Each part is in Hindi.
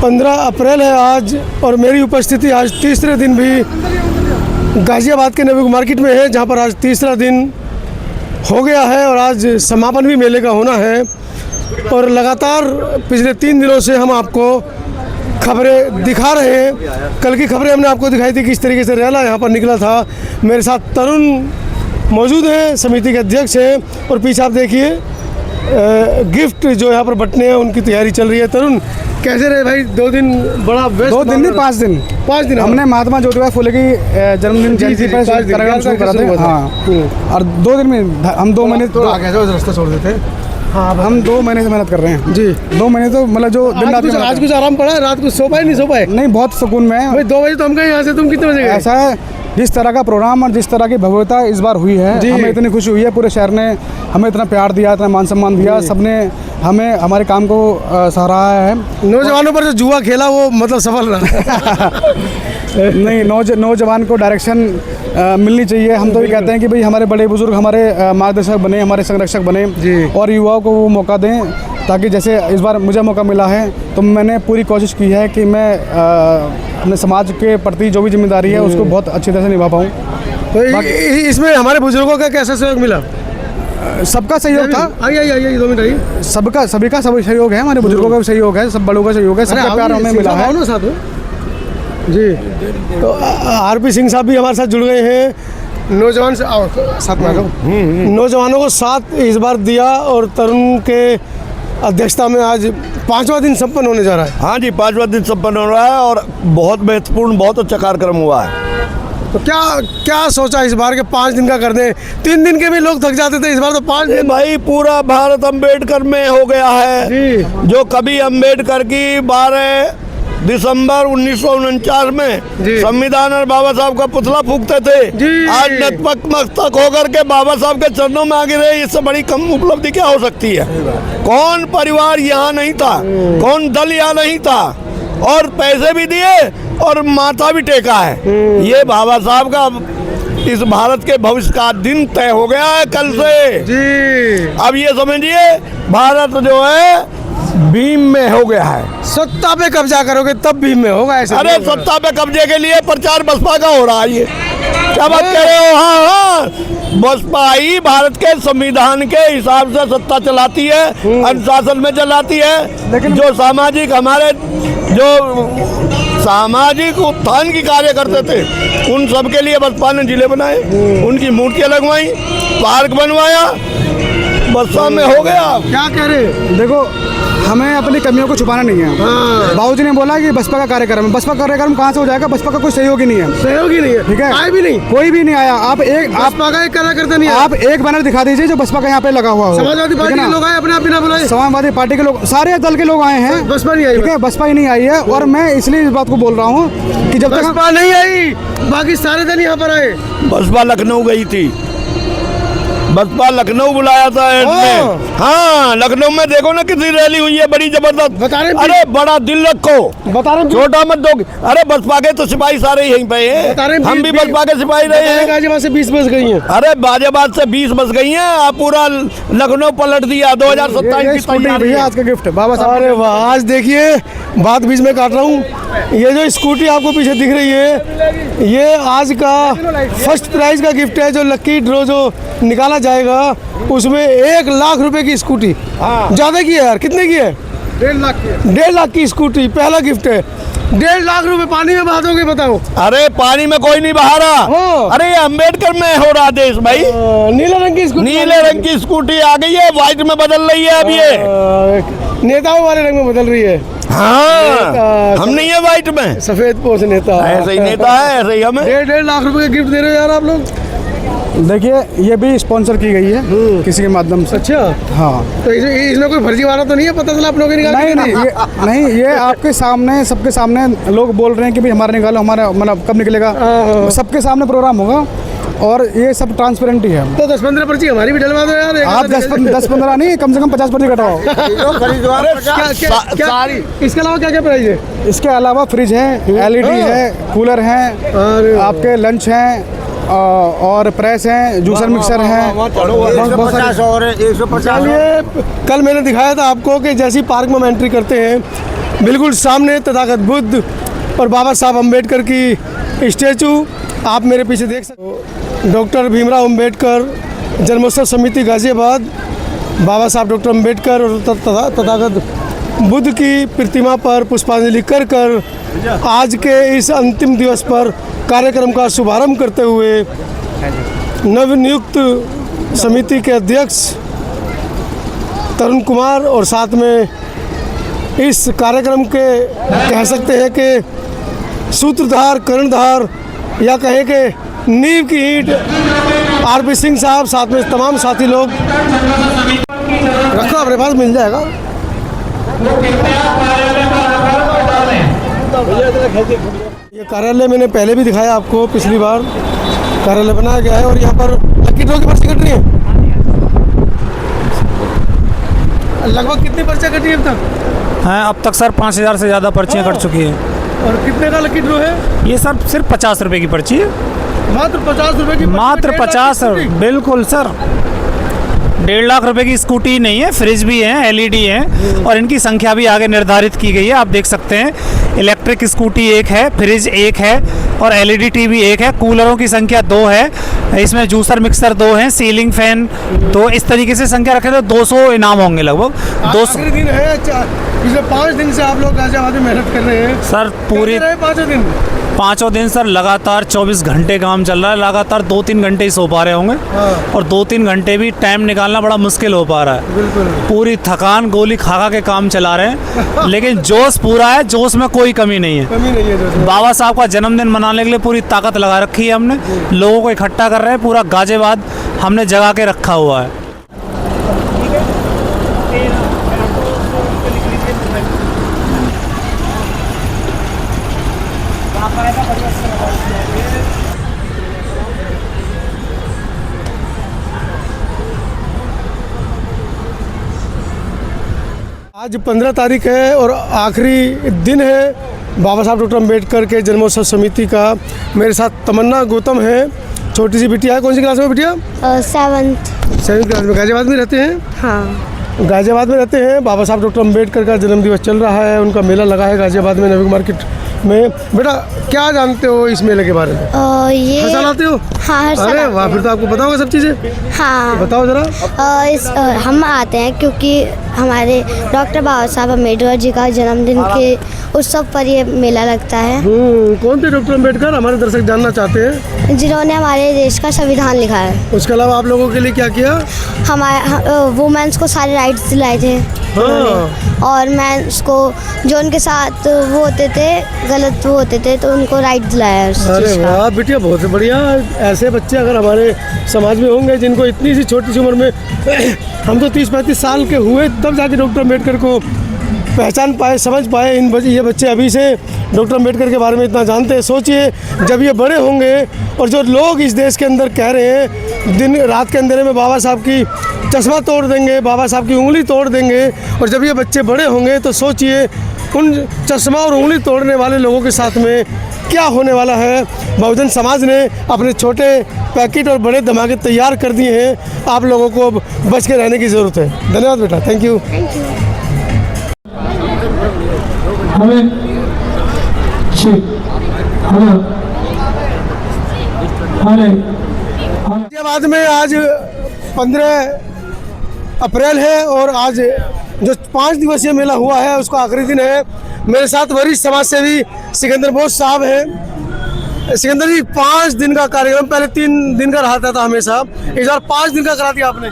15 अप्रैल है आज, और मेरी उपस्थिति आज तीसरे दिन भी गाज़ियाबाद के नबी मार्केट में है, जहां पर आज तीसरा दिन हो गया है और आज समापन भी मेले का होना है। और लगातार पिछले 3 दिनों से हम आपको खबरें दिखा रहे हैं। कल की खबरें हमने आपको दिखाई थी किस तरीके से रैला यहाँ पर निकला था। मेरे साथ तरुण मौजूद हैं, समिति के अध्यक्ष हैं, और पीछे आप देखिए गिफ्ट जो यहाँ पर बंटने हैं उनकी तैयारी चल रही है। तरुण, कैसे रहे भाई 2 दिन? बड़ा व्यस्त। 2 दिन नहीं, 5 दिन हमने महात्मा ज्योतिबा फुले की जन्मदिन जयंती पर कार्यक्रम शुरू करा था। हाँ, और 2 दिन में हम 2 महीने तो आगे रास्ता छोड़ देते हैं। हाँ, हम 2 महीने से मेहनत कर रहे हैं जी। 2 महीने तो मतलब जो दिन रात आज कुछ आराम पड़ा है? रात को सो पाए नहीं सो पाए? नहीं, बहुत सुकून में है। 2 बजे तो हम गए यहाँ से, तुम कितने बजे गए? ऐसा है, जिस तरह का प्रोग्राम और जिस तरह की भव्यता इस बार हुई है, हमें इतनी खुशी हुई है। पूरे शहर ने हमें इतना प्यार दिया, इतना मान सम्मान दिया, सबने हमें हमारे काम को सराहा है। नौजवानों पर जो जुआ खेला वो मतलब सफल रहा। नहीं, नौजवान को डायरेक्शन मिलनी चाहिए। हम तो ये कहते हैं कि भाई हमारे बड़े बुजुर्ग हमारे मार्गदर्शक बने, हमारे संरक्षक बने, और युवाओं को वो मौका दें, ताकि जैसे इस बार मुझे मौका मिला है तो मैंने पूरी कोशिश की है कि मैं अपने समाज के प्रति जो भी जिम्मेदारी है उसको बहुत अच्छी तरह से निभा पाऊँ। तो इसमें हमारे बुजुर्गों का कैसा सहयोग मिला? सबका सहयोग था। आइए 2 मिनट आइए। सभी का सहयोग है, हमारे बुजुर्गों का भी सहयोग है, सब बड़ों का सहयोग है, सबका प्यार हमें मिला है जी। तो आरपी सिंह साहब भी हमारे साथ जुड़ गए हैं। नौजवान से साथ में नौजवानों को साथ इस बार दिया, और तरुण के अध्यक्षता में आज 5वां दिन संपन्न होने जा रहा है। हाँ जी, 5वां दिन संपन्न हो रहा है और बहुत महत्वपूर्ण, बहुत अच्छा कार्यक्रम हुआ है। तो क्या सोचा इस बार के 5 दिन का कर दें? 3 दिन के भी लोग थक जाते थे, इस बार तो 5 दिन। भाई पूरा भारत अम्बेडकर में हो गया है जी। जो कभी अम्बेडकर की 12 दिसंबर 1949 में संविधान और बाबा साहब का पुतला फूकते थे, आज नतमस्तक होकर के बाबा साहब के चरणों में आगे रहे। इससे बड़ी कम उपलब्धि क्या हो सकती है? कौन परिवार यहाँ नहीं था, कौन दल यहाँ नहीं था, और पैसे भी दिए और माथा भी टेका है। ये बाबा साहब का इस भारत के भविष्य का दिन तय हो गया है कल से जी। अब ये समझिए भारत जो है भीम में हो गया है। सत्ता पे कब्जा करोगे तब भीम में होगा ऐसे? अरे सत्ता पे कब्जे के लिए प्रचार बसपा का हो रहा है, ये क्या बात कह रहे हो? हाँ, बसपा ही भारत के संविधान के हिसाब से सत्ता चलाती है, अनुशासन में चलाती है। लेकिन जो सामाजिक हमारे जो सामाजिक उत्थान की कार्य करते थे उन सब के लिए बसपा ने जिले बनाए, उनकी मूर्तियां लगवाई, पार्क बनवाया, बसपा में हो गया। क्या कह रहे? देखो, हमें अपनी कमियों को छुपाना नहीं है। बाबूजी ने बोला कि बसपा का कार्यक्रम है, बसपा का कार्यक्रम कहाँ से हो जाएगा? बसपा का कोई सहयोग ही नहीं है। सहयोग ही नहीं है, ठीक है? आए भी नहीं, कोई भी नहीं आया। आप बसपा का एक कार्यकर्ता नहीं, आप एक बैनर दिखा दीजिए जो बसपा का यहाँ पे लगा हुआ हो। समाजवादी पार्टी के लोग आए, अपने आप बिना बुलाए समाजवादी पार्टी के लोग, सारे दल के लोग आए हैं, बसपा नहीं आई। ठीक है, बसपा ही नहीं आई है। और मैं इसलिए इस बात को बोल रहा हूँ कि जब तक बसपा नहीं आई बाकी सारे दल यहाँ पर आए। बसपा लखनऊ गई थी, बसपा लखनऊ बुलाया था एड में। हाँ, लखनऊ में देखो ना कितनी रैली हुई है, बड़ी जबरदस्त। बता रहे अरे बड़ा दिल रखो, बता रहे छोटा मत दो। अरे बसपा के तो सिपाही सारे यहीं पे हैं, हम भी बसपा के सिपाही रहे हैं। गाजियाबाद से 20 बस गई हैं। अरे गाजियाबाद से 20 बस गई हैं, आप पूरा लखनऊ पलट दिया। 2027 की तैयारी आज का गिफ्ट बाबा साहब। अरे वाह, आज देखिए बात बीच में काट रहा हूँ, ये जो स्कूटी आपको पीछे दिख रही है ये आज का फर्स्ट प्राइज का गिफ्ट है। जो लकी ड्रॉ जो निकाला जाएगा उसमें 1 लाख रुपए की स्कूटी, ज्यादा की है यार, कितने की है? 1.5 लाख की। 1.5 लाख की स्कूटी पहला गिफ्ट है। 1.5 लाख रुपए पानी में बहा दोगे बताओ? अरे पानी में कोई नहीं बहा रहा। अरे ये अम्बेडकर में हो रहा देश भाई। नीले रंग की स्कूटी, नीले रंग की स्कूटी आ गई है, व्हाइट में बदल रही है अब ये। नेताओं वाले रंग में बदल रही है। हाँ, हम नहीं है व्हाइट में, सफेद पोष नेता। ऐसे ही नेता है, ऐसे ही हमें। 1.5 लाख रुपए का गिफ्ट दे रहे हो यार आप लोग। देखिए, ये भी स्पॉन्सर की गई है किसी के माध्यम से। अच्छा, हाँ। तो इसमें कोई फर्जीवाड़ा तो नहीं है? पता चला आप लोगों ने निकाला? नहीं, ये आपके सामने, सबके सामने लोग बोल रहे हैं कि भाई हमारा निकालो, हमारा मतलब कब निकलेगा। सबके सामने प्रोग्राम होगा और ये सब ट्रांसपेरेंट ही है। तो 10-15 पर्ची हमारी भी डलवा दो यार। आप 10-15 नहीं, कम से कम 50 पर्ची कटवाओ। इसके अलावा क्या क्या प्राइस है? इसके अलावा फ्रिज है, LED है, कूलर हैं, आपके लंच हैं, और प्रेस हैं, जूसर मिक्सर हैं। 150 और 150। कल मैंने दिखाया था आपको कि जैसी पार्क में हम एंट्री करते हैं बिल्कुल सामने तथागत बुद्ध और बाबा साहब अम्बेडकर की स्टैचू आप मेरे पीछे देख सकते हो। डॉक्टर भीमराव अम्बेडकर जन्मोत्सव समिति गाज़ियाबाद बाबा साहब डॉक्टर अम्बेडकर और तथागत बुद्ध की प्रतिमा पर पुष्पांजलि कर आज के इस अंतिम दिवस पर कार्यक्रम का शुभारंभ करते हुए नवनियुक्त समिति के अध्यक्ष तरुण कुमार और साथ में इस कार्यक्रम के कह सकते हैं कि सूत्रधार कर्णधार या कहें कि नींव की ईंट आरपी सिंह साहब, साथ में तमाम साथी लोग। रखो अपने पास, मिल जाएगा। ये कार्यालय मैंने पहले भी दिखाया आपको, पिछली बार कार्यालय बनाया गया है और यहाँ पर लकी ड्रॉ की पर्ची कट रही है। लगभग कितनी पर्चियाँ कटी है अब तक? हैं अब तक सर 5000 से ज़्यादा पर्चियाँ कट चुकी हैं। और कितने का लकी ड्रॉ है? ये सर सिर्फ 50 रुपये की पर्ची है। मात्र 50 रुपये की? मात्र 50 बिल्कुल सर। 1.5 लाख रुपए की स्कूटी नहीं है, फ्रिज भी है, एलईडी है और इनकी संख्या भी आगे निर्धारित की गई है। आप देख सकते हैं इलेक्ट्रिक स्कूटी 1 है, फ्रिज 1 है और एलईडी टीवी 1 है। कूलरों की संख्या 2 है, इसमें जूसर मिक्सर 2 हैं, सीलिंग फैन। तो इस तरीके से संख्या रखें तो 200 इनाम होंगे लगभग। 200 दिन है, पिछले 5 दिन से आप लोग गाज़ियाबाद में मेहनत कर रहे हैं सर। पूरी 5 दिन सर लगातार 24 घंटे काम चल रहा है। लगातार 2-3 घंटे ही सो पा रहे होंगे और 2-3 घंटे भी टाइम निकालना बड़ा मुश्किल हो पा रहा है। बिल्कुल पूरी थकान गोली खा के काम चला रहे हैं लेकिन जोश पूरा है, जोश में कोई कमी नहीं है। कमी नहीं है जोश में। बाबा साहब का जन्मदिन मनाने के लिए पूरी ताकत लगा रखी है हमने। लोगों को इकट्ठा कर रहे हैं, पूरा गाज़ियाबाद हमने जगा के रखा हुआ है। आज 15 तारीख है और आखिरी दिन है बाबा साहब डॉक्टर अम्बेडकर के जन्मोत्सव समिति का। मेरे साथ तमन्ना गौतम है, छोटी सी बिटिया है। कौन सी क्लास में बिटिया? 7th क्लास में। गाज़ियाबाद में रहते हैं? हाँ, गाज़ियाबाद में रहते हैं। बाबा साहब डॉक्टर अम्बेडकर का जन्मदिवस चल रहा है, उनका मेला लगा है गाज़ियाबाद में नवी मार्केट में। बेटा क्या जानते हो इस मेले के बारे में? ये हर साल आते हो? हाँ, हर साल अरे आते वाह, फिर तो आपको पता होगा सब चीज़ें। हाँ, बताओ जरा। हम आते हैं क्योंकि हमारे डॉक्टर बाबा साहब अम्बेडकर जी का जन्मदिन के उत्सव पर ये मेला लगता है। कौन थे डॉक्टर अम्बेडकर? हमारे दर्शक जानना चाहते हैं। जिन्होंने हमारे देश का संविधान लिखा है। उसके अलावा आप लोगों के लिए क्या किया? हमारे वुमेन्स को सारे राइट्स दिलाए थे उन्होंने। और मेंस को जो उनके साथ वो होते थे, गलत वो होते थे, तो उनको राइट दिलाया उस अरे चीज़ का। वाह बिटिया, बहुत बढ़िया। ऐसे बच्चे अगर हमारे समाज में होंगे जिनको इतनी सी छोटी सी उम्र में हम तो 30-35 साल के हुए तब जाके डॉक्टर अम्बेडकर को पहचान पाए, समझ पाए। ये बच्चे अभी से डॉक्टर अम्बेडकर के बारे में इतना जानते हैं। सोचिए जब ये बड़े होंगे और जो लोग इस देश के अंदर कह रहे हैं दिन रात के अंधेरे में बाबा साहब की चश्मा तोड़ देंगे, बाबा साहब की उंगली तोड़ देंगे, और जब ये बच्चे बड़े होंगे तो सोचिए उन चश्मा और उंगली तोड़ने वाले लोगों के साथ में क्या होने वाला है। बहुजन समाज ने अपने छोटे पैकेट और बड़े धमाके तैयार कर दिए हैं। आप लोगों को अब बच के रहने की ज़रूरत है। धन्यवाद बेटा, थैंक यू। गाज़ियाबाद में आज 15 अप्रैल है और आज जो 5 दिवसीय मेला हुआ है उसका आखिरी दिन है। मेरे साथ वरिष्ठ समाज सेवी सिकंदर बोस साहब हैं। सिकंदर जी, 5 दिन का कार्यक्रम, पहले 3 दिन का रहा था हमेशा, इस बार 5 दिन का करा दिया आपने।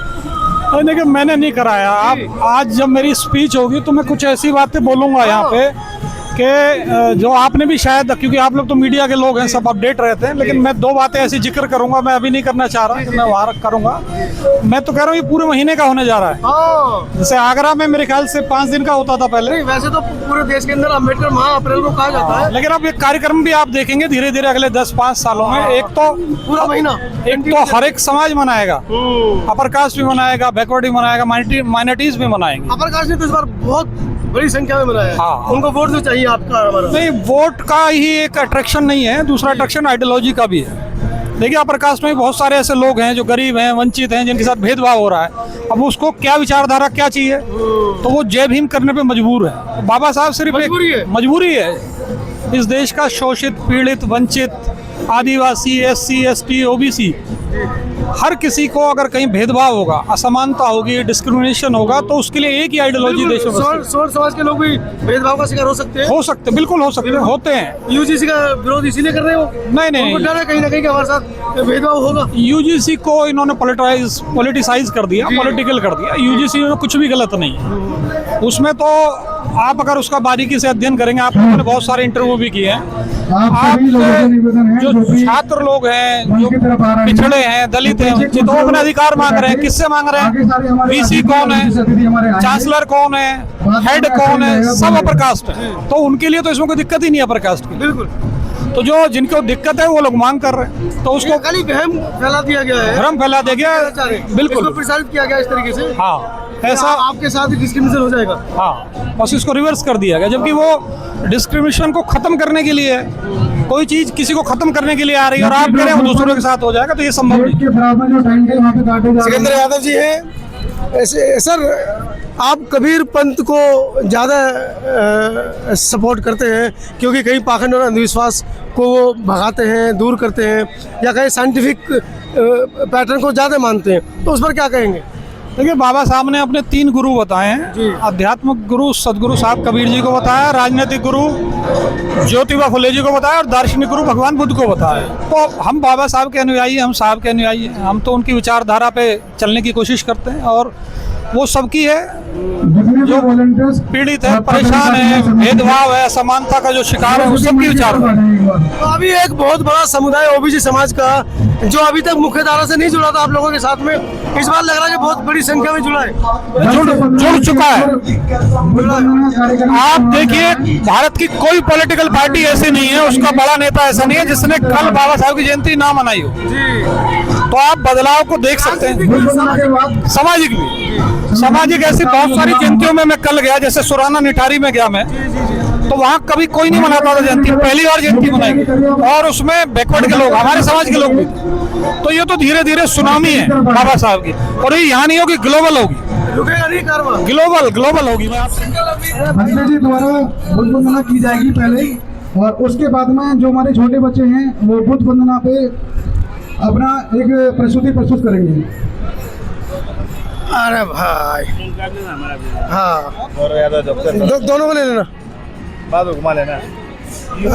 देखिए मैंने नहीं कराया। आप आज जब मेरी स्पीच होगी तो मैं कुछ ऐसी बातें बोलूँगा यहाँ पे कि जो आपने भी शायद, क्योंकि आप लोग तो मीडिया के लोग हैं, सब अपडेट रहते हैं, लेकिन मैं 2 बातें ऐसी जिक्र करूंगा। मैं अभी नहीं करना चाह रहा कि मैं वहाँ करूंगा। मैं तो कह रहा हूँ ये पूरे महीने का होने जा रहा है। जैसे आगरा में मेरे ख्याल से 5 दिन का होता था पहले। वैसे तो पूरे देश के अंदर अम्बेडकर महा अप्रैल को कहा जाता है, लेकिन अब ये कार्यक्रम भी आप देखेंगे धीरे धीरे अगले 10-5 सालों में। एक तो पूरा महीना, एक तो हर एक समाज मनाएगा, अपर कास्ट भी मनाएगा, बैकवर्ड भी मनाएगा, माइनॉरिटीज भी मनाएंगे। अपर कास्ट ने तो इस बार बहुत बड़ी संख्या में मनाया। हाँ। उनको वोट तो चाहिए आपका हमारा। नहीं, वोट का ही एक अट्रैक्शन नहीं है, दूसरा अट्रैक्शन आइडियोलॉजी का भी है। देखिए अपर कास्ट में बहुत सारे ऐसे लोग हैं जो गरीब हैं, वंचित हैं, जिनके साथ भेदभाव हो रहा है। अब उसको क्या विचारधारा क्या चाहिए, तो वो जय भीम करने पे मजबूर है। बाबा साहब सिर्फ मजबूरी है। इस देश का शोषित, पीड़ित, वंचित, आदिवासी, SC, ST, OBC, हर किसी को अगर कहीं भेदभाव होगा, असमानता होगी, डिस्क्रिमिनेशन होगा, तो उसके लिए एक ही आइडियोलॉजी देश में सोर समाज के लोग भी भेदभाव का शिकार हो सकते हैं। हो सकते, बिल्कुल हो सकते, होते हैं। यूजीसी का विरोध इसीलिए कर रहे हो? नहीं, उनको डर है कहीं ना कहीं कि हमारे साथ भेदभाव होगा। UGC को इन्होंने पॉलिटिसाइज कर दिया, पॉलिटिकल कर दिया। UGC में कुछ भी गलत नहीं है। उसमें तो आप अगर उसका बारीकी से अध्ययन करेंगे, आपने बहुत सारे इंटरव्यू भी किए हैं, आप जो छात्र लोग हैं, जो पिछड़े हैं, दलित हैं, वंचित, वो अपने अधिकार मांग रहे हैं। किससे मांग रहे हैं? VC कौन है, चांसलर कौन है, हेड कौन है, सब अपर कास्ट है। तो उनके लिए तो इसमें कोई दिक्कत ही नहीं है अपर कास्ट की। बिल्कुल। तो जो जिनको दिक्कत है वो लोग मांग कर रहे हैं, तो उसको खाली भ्रम फैला दिया गया है, भ्रम फैला दिया गया। बिल्कुल इसको प्रसारित किया गया इस तरीके से। हाँ, ऐसा आपके साथ ही डिस्क्रिमिनेशन हो जाएगा। हाँ, बस इसको रिवर्स कर दिया गया, जबकि वो डिस्क्रिमिनेशन को खत्म करने के लिए, कोई चीज किसी को खत्म करने के लिए आ रही है और आप कह रहे हैं वो दूसरों के साथ हो जाएगा, तो ये संभव नहीं। सिकंदर यादव जी हैं। ऐसे सर, आप कबीर पंथ को ज़्यादा सपोर्ट करते हैं क्योंकि कई पाखंड और अंधविश्वास को वो भगाते हैं, दूर करते हैं, या कहीं साइंटिफिक पैटर्न को ज़्यादा मानते हैं, तो उस पर क्या कहेंगे? देखिए, बाबा साहब ने अपने 3 गुरु बताए हैं। आध्यात्मिक गुरु सदगुरु साहब कबीर जी को बताया, राजनीतिक गुरु ज्योतिबा फुले जी को बताया, और दार्शनिक गुरु भगवान बुद्ध को बताया। तो हम बाबा साहब के अनुयायी, हम साहब के अनुयायी हैं। हम तो उनकी विचारधारा पे चलने की कोशिश करते हैं, और वो सबकी है। जो पीड़ित है, परेशान है, भेदभाव है, असमानता का जो शिकार है, वो सबकी विचारधारा। तो अभी एक बहुत बड़ा समुदाय OBC समाज का, जो अभी तक मुख्य धारा से नहीं जुड़ा था आप लोगों के साथ में, इस बार लग रहा है कि बहुत बड़ी संख्या में जुड़ा है, जुड़ चुका है। आप देखिए, भारत की कोई पॉलिटिकल पार्टी ऐसी नहीं है, उसका बड़ा नेता ऐसा नहीं है जिसने कल बाबा साहब की जयंती ना मनाई हो। तो आप बदलाव को देख सकते हैं। सामाजिक ऐसी बहुत सारी जयंतियों में मैं कल गया, जैसे सुराना निठारी में गया मैं, तो वहाँ कभी कोई नहीं मनाता था जयंती, पहली बार जयंती मनाई, और उसमें बैकवर्ड के लोग, हमारे समाज के लोग भी। तो ये तो धीरे धीरे सुनामी है बाबा साहब की, और ये यहाँ नहीं होगी, ग्लोबल होगी, ग्लोबल होगी। मैं आपसे जी द्वारा बुद्ध वंदना की जाएगी पहले, और उसके बाद में जो हमारे छोटे बच्चे हैं वो बुद्ध वंदना पे अपना एक प्रस्तुति प्रस्तुत करेंगे। अरे भाई, हाँ, दोनों को ले लेना। घुमा लेना।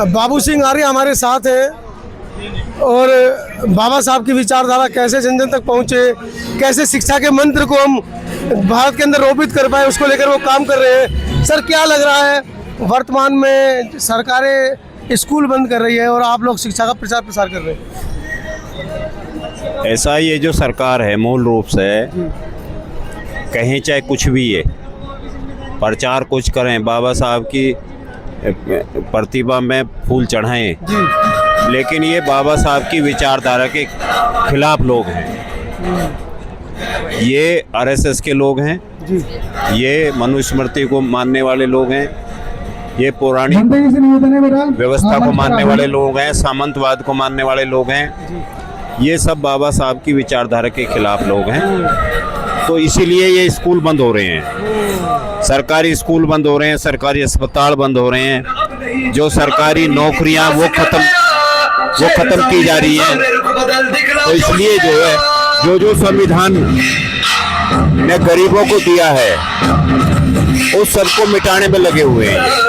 बाबू सिंह आर्य हमारे साथ हैं, और बाबा साहब की विचारधारा कैसे जन जन तक पहुँचे, कैसे शिक्षा के मंत्र को हम भारत के अंदर रोपित कर पाए, उसको लेकर वो काम कर रहे हैं। सर, क्या लग रहा है, वर्तमान में सरकारें स्कूल बंद कर रही है और आप लोग शिक्षा का प्रचार प्रसार कर रहे हैं? ऐसा ये जो सरकार है, मूल रूप से कहें चाहे कुछ भी है, प्रचार कुछ करें, बाबा साहब की प्रतिमा में फूल चढ़ाएं, लेकिन ये बाबा साहब की विचारधारा के खिलाफ लोग हैं। ये RSS के लोग हैं, ये मनुस्मृति को मानने वाले लोग हैं, ये पौराणिक व्यवस्था को मानने वाले लोग हैं, सामंतवाद को मानने वाले लोग हैं। ये सब बाबा साहब की विचारधारा के खिलाफ लोग हैं। तो इसीलिए ये स्कूल बंद हो रहे हैं, सरकारी स्कूल बंद हो रहे हैं, सरकारी अस्पताल बंद हो रहे हैं, जो सरकारी नौकरियां वो खत्म की जा रही हैं। तो इसलिए जो है, जो संविधान ने गरीबों को दिया है, उस सबको मिटाने में लगे हुए हैं।